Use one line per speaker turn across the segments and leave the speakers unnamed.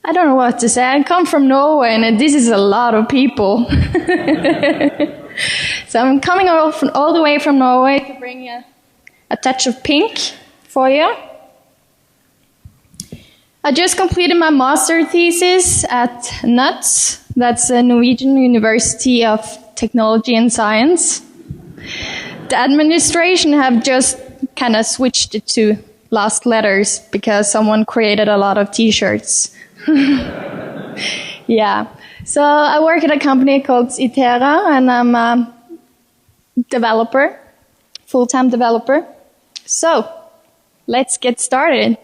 I don't know what to say. I come from Norway, and this is a lot of people. So I'm coming all the way from Norway to bring a touch of pink for you. I just completed my master thesis at NUTS. That's the Norwegian University of Technology and Science. The administration have just kind of switched it to last letters because someone created a lot of t-shirts. Yeah. So I work at a company called Itera, and I'm a developer, full-time developer. So let's get started.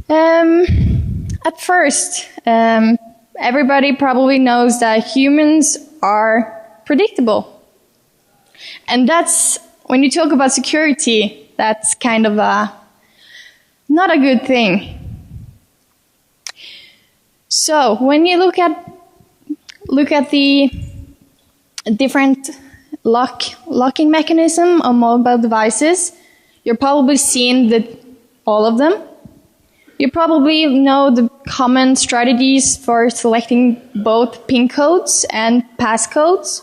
At first, everybody probably knows that humans are predictable. And that's, when you talk about security, that's kind of not a good thing. So when you look at the different locking mechanism on mobile devices, you're probably seeing all of them. You probably know the common strategies for selecting both PIN codes and passcodes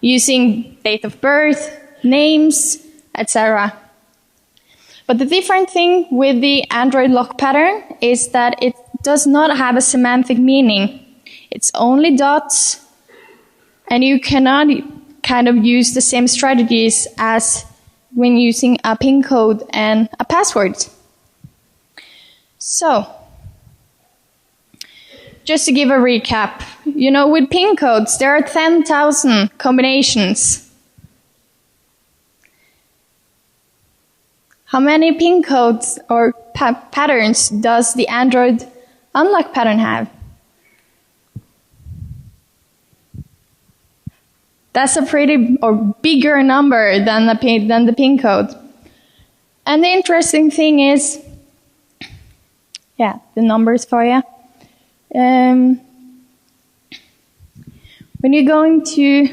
using date of birth, names, etc. But the different thing with the Android lock pattern is that it does not have a semantic meaning. It's only dots, and you cannot kind of use the same strategies as when using a PIN code and a password. So, just to give a recap, you know, with PIN codes, there are 10,000 combinations. How many PIN codes or patterns does the Android unlock pattern have? That's a pretty or bigger number than the PIN code. And the interesting thing is, yeah, the numbers for you. When you're going to,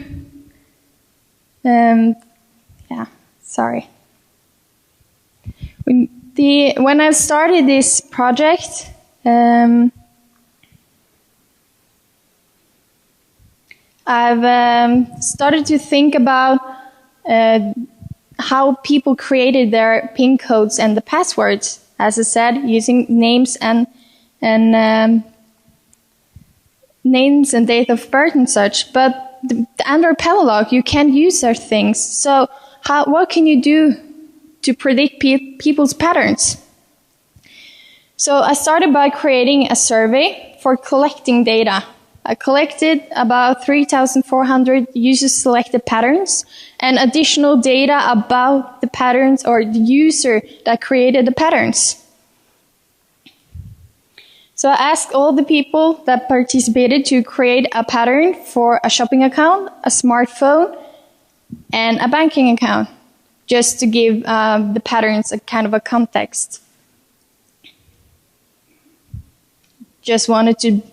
When I started this project, I've started to think about how people created their PIN codes and the passwords. As I said, using names and names and date of birth and such. But the Android Pella Lock, you can't use such things. So what can you do to predict people's patterns? So I started by creating a survey for collecting data. I collected about 3,400 user-selected patterns and additional data about the patterns or the user that created the patterns. So I asked all the people that participated to create a pattern for a shopping account, a smartphone, and a banking account, just to give the patterns a kind of a context. Just wanted to,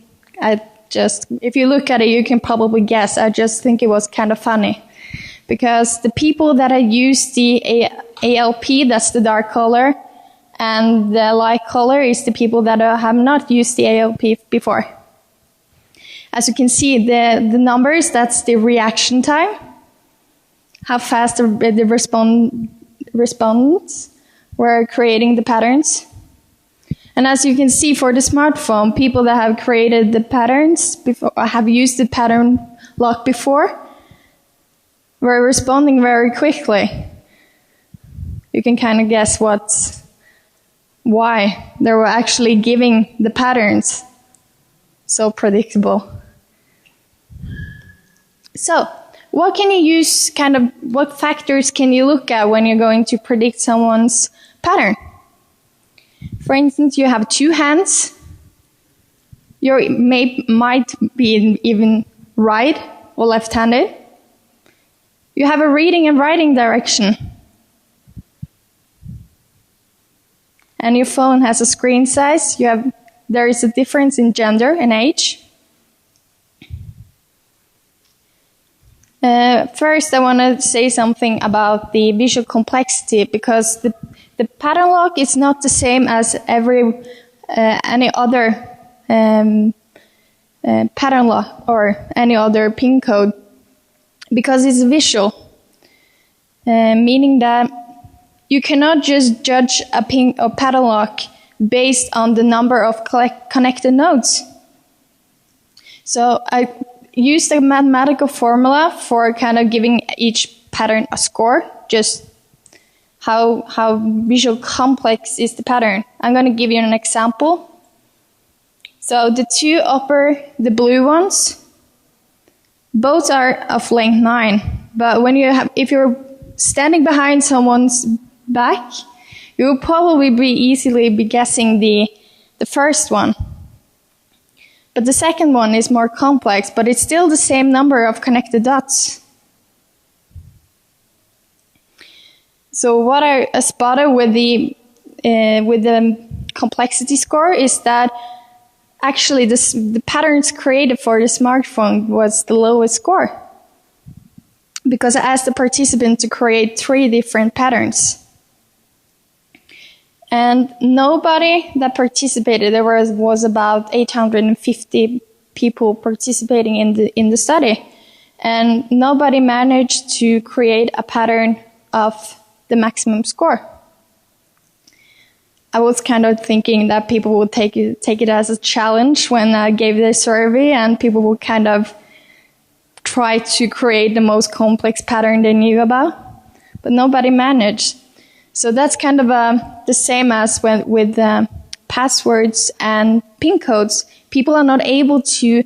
if you look at it, you can probably guess. I just think it was kind of funny. Because the people that had used the ALP, that's the dark color, and the light color is the people that have not used the ALP before. As you can see, the numbers, that's the reaction time, how fast the respondents were creating the patterns. And as you can see for the smartphone, people that have created the patterns before, have used the pattern lock before, were responding very quickly. You can kind of guess why they were actually giving the patterns so predictable. So, what can you use, what factors can you look at when you're going to predict someone's pattern? For instance, you have two hands. You might be even right or left-handed. You have a reading and writing direction. And your phone has a screen size. There is a difference in gender and age. First, I want to say something about the visual complexity, because the pattern lock is not the same as any other pattern lock or any other pin code, because it's visual, meaning that you cannot just judge a pin or pattern lock based on the number of connected nodes. So I used a mathematical formula for kind of giving each pattern a score, just how visual complex is the pattern. I'm going to give you an example. So the two upper, the blue ones, both are of length 9. But if you're standing behind someone's back, you will probably easily be guessing the first one. But the second one is more complex, but it's still the same number of connected dots. So what I spotted with the complexity score is that actually the patterns created for the smartphone was the lowest score, because I asked the participant to create 3 different patterns. And nobody that participated, there was about 850 people participating in the study, and nobody managed to create a pattern of the maximum score. I was kind of thinking that people would take it as a challenge when I gave the survey, and people would kind of try to create the most complex pattern they knew about, but nobody managed. So that's kind of the same as with passwords and PIN codes. People are not able to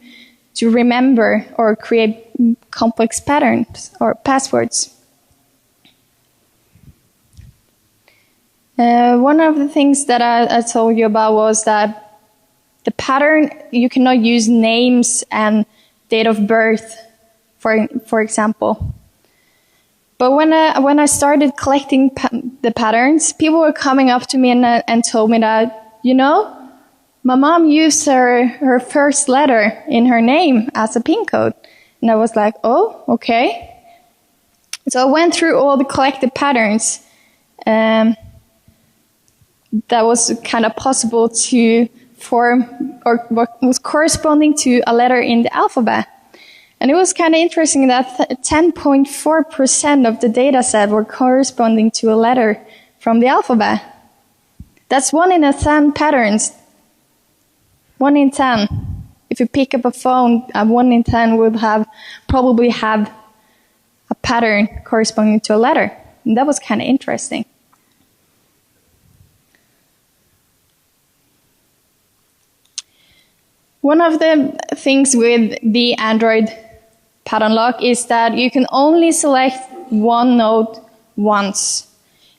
remember or create complex patterns or passwords. One of the things that I told you about was that the pattern, you cannot use names and date of birth, for example. But when I started collecting the patterns, people were coming up to me and told me that, my mom used her first letter in her name as a PIN code. And I was like, oh, okay. So I went through all the collected patterns that was kind of possible to form or what was corresponding to a letter in the alphabet. And it was kind of interesting that 10.4% of the data set were corresponding to a letter from the alphabet. That's 1 in 10 patterns. 1 in 10. If you pick up a phone, 1 in 10 would probably have a pattern corresponding to a letter. And that was kind of interesting. One of the things with the Android pattern lock is that you can only select one node once.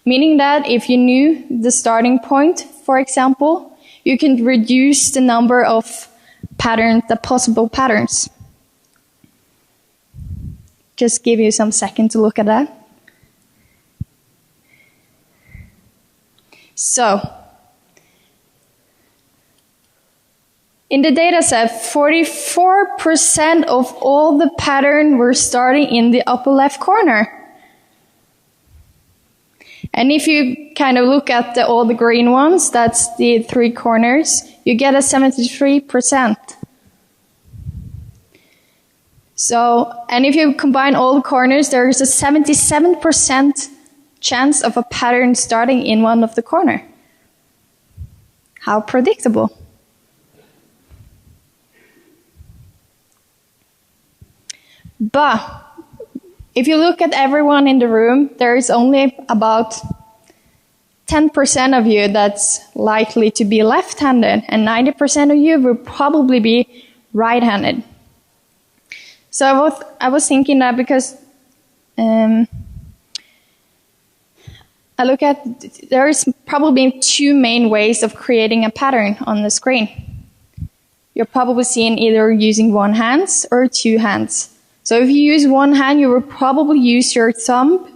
Meaning that if you knew the starting point, for example, you can reduce the number of patterns, the possible patterns. Just give you some second to look at that. So, in the dataset, 44% of all the patterns were starting in the upper left corner. And if you kind of look at all the green ones, that's the 3 corners, you get a 73%. So, and if you combine all the corners, there is a 77% chance of a pattern starting in one of the corners. How predictable. But if you look at everyone in the room, there is only about 10% of you that's likely to be left-handed, and 90% of you will probably be right-handed. So I was thinking that because I look at, there is probably 2 main ways of creating a pattern on the screen. You're probably seeing either using 1 hand or 2 hands. So if you use 1 hand, you will probably use your thumb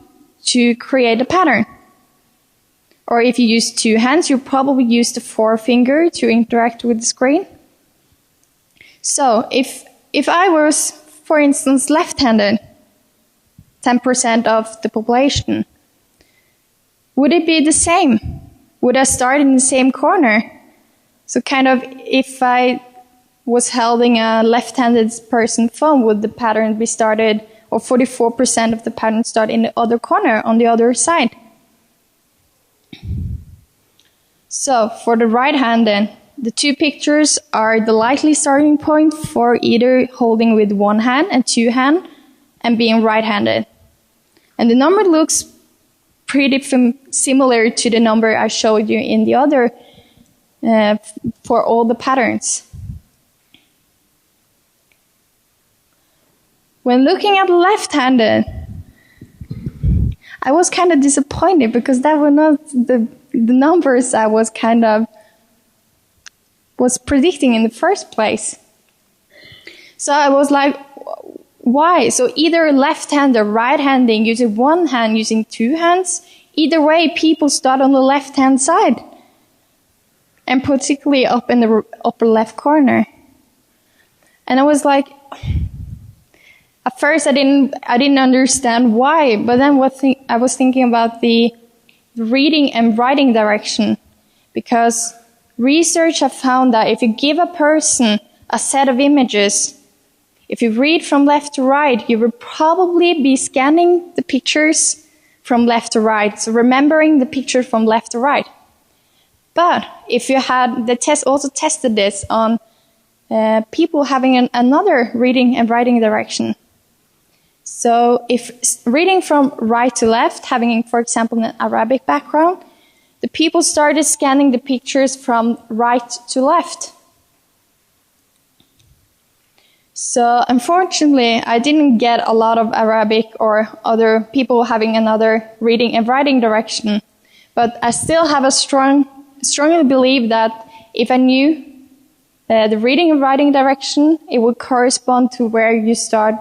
to create a pattern. Or if you use 2 hands, you'll probably use the forefinger to interact with the screen. So if I was, for instance, left-handed, 10% of the population, would it be the same? Would I start in the same corner? So kind of if I was holding a left-handed person's phone, would the pattern be started, or 44% of the pattern start in the other corner on the other side? So for the right hand then, the two pictures are the likely starting point for either holding with one hand and two hands and being right-handed. And the number looks pretty similar to the number I showed you in the other for all the patterns. When looking at left-handed, I was kind of disappointed because that were not the numbers I was predicting in the first place. So I was like, why? So either left-hand or right-handing, using one hand, using two hands, either way, people start on the left-hand side, and particularly up in the upper left corner. And I was like, at first I didn't understand why, but then I was thinking about the reading and writing direction, because research have found that if you give a person a set of images, if you read from left to right, you will probably be scanning the pictures from left to right, so remembering the picture from left to right. But if you had, the test also tested this on people having another reading and writing direction. So if reading from right to left, having, for example, an Arabic background, the people started scanning the pictures from right to left. So unfortunately, I didn't get a lot of Arabic or other people having another reading and writing direction. But I still have strongly believe that if I knew the reading and writing direction, it would correspond to where you start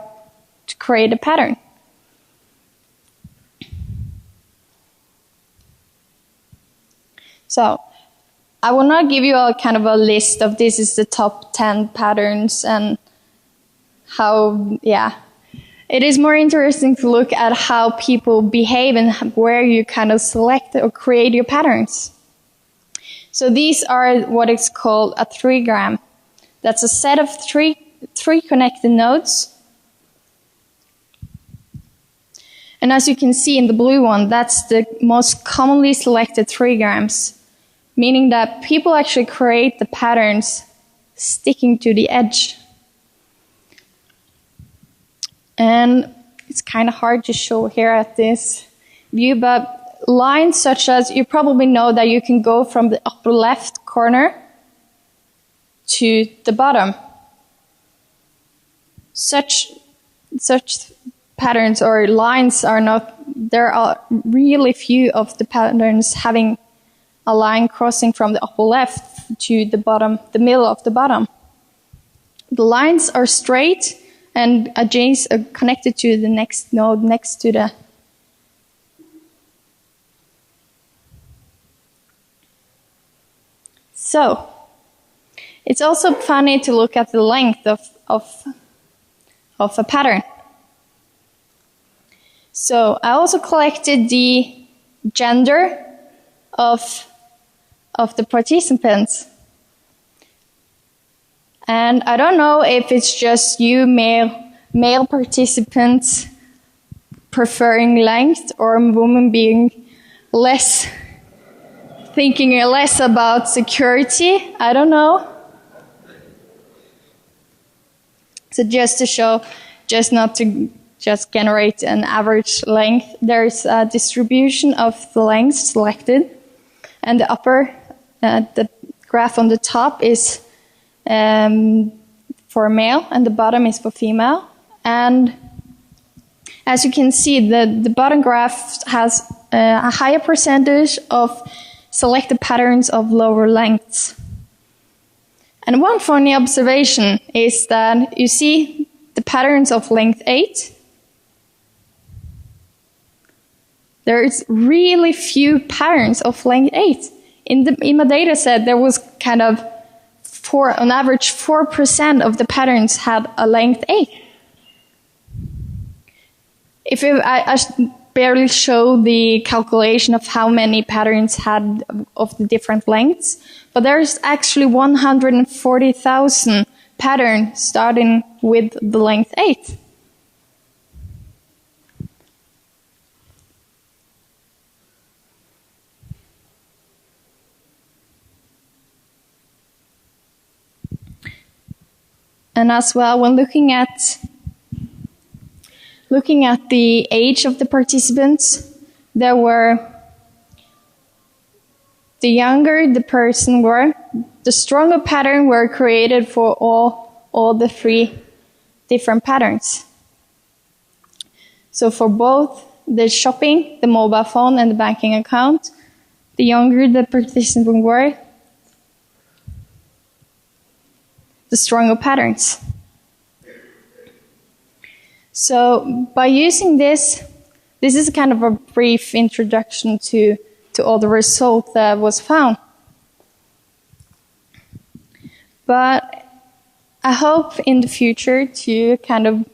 to create a pattern. So I will not give you a kind of a list of this is the top 10 patterns and how, It is more interesting to look at how people behave and where you kind of select or create your patterns. So these are what is called a trigram. That's a set of three connected nodes. And as you can see in the blue one, that's the most commonly selected trigrams, meaning that people actually create the patterns sticking to the edge. And it's kind of hard to show here at this view, but lines such as, you probably know that you can go from the upper left corner to the bottom. Such patterns or lines are not, there are really few of the patterns having a line crossing from the upper left to the bottom, the middle of the bottom. The lines are straight and adjacent, connected to the next node next to the. So, it's also funny to look at the length of a pattern. So, I also collected the gender of the participants. And I don't know if it's just you male participants preferring length, or women being thinking less about security. I don't know. So just to show, just not to just generate an average length, there's a distribution of the length selected. And the upper, the graph on the top is for male, and the bottom is for female. And as you can see, the bottom graph has a higher percentage of selected patterns of lower lengths. And one funny observation is that you see the patterns of length 8. There is really few patterns of length 8. In my data set, there was kind of on average 4% of the patterns had a length 8. I barely show the calculation of how many patterns had of the different lengths, but there's actually 140,000 pattern starting with the length 8. And as well, when looking at the age of the participants, there were, the younger the person were, the stronger pattern were created for all the 3 different patterns. So for both the shopping, the mobile phone, and the banking account, the younger the participant were, the stronger patterns. So by using this is kind of a brief introduction to all the results that was found. But I hope in the future to kind of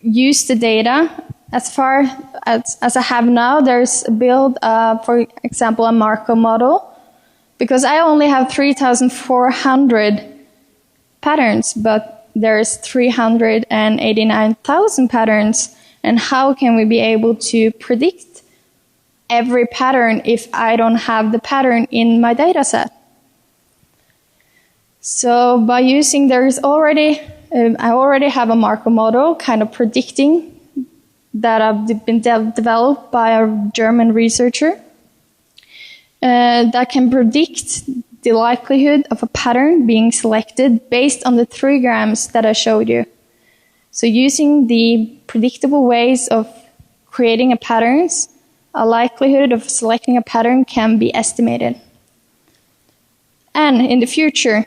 use the data as far as I have now. There's a build, for example, a Markov model, because I only have 3,400 patterns, but there's 389,000 patterns. And how can we be able to predict every pattern if I don't have the pattern in my data set? So by using, I already have a Markov model kind of predicting that have been developed by a German researcher that can predict the likelihood of a pattern being selected based on the 3 grams that I showed you. So using the predictable ways of creating a patterns, a likelihood of selecting a pattern can be estimated. And in the future,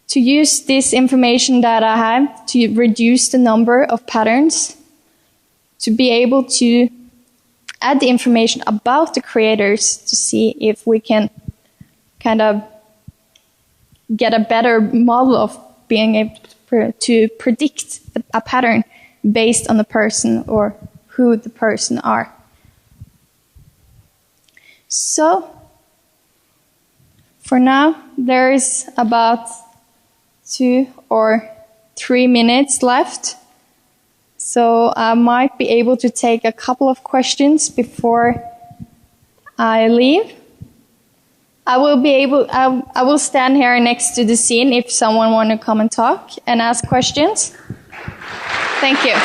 to use this information that I have to reduce the number of patterns, to be able to add the information about the creators to see if we can kind of get a better model of being able to predict a pattern based on the person or who the person are. So, for now, there is about 2 or 3 minutes left. So I might be able to take a couple of questions before I leave. I will stand here next to the scene if someone want to come and talk and ask questions. Thank you.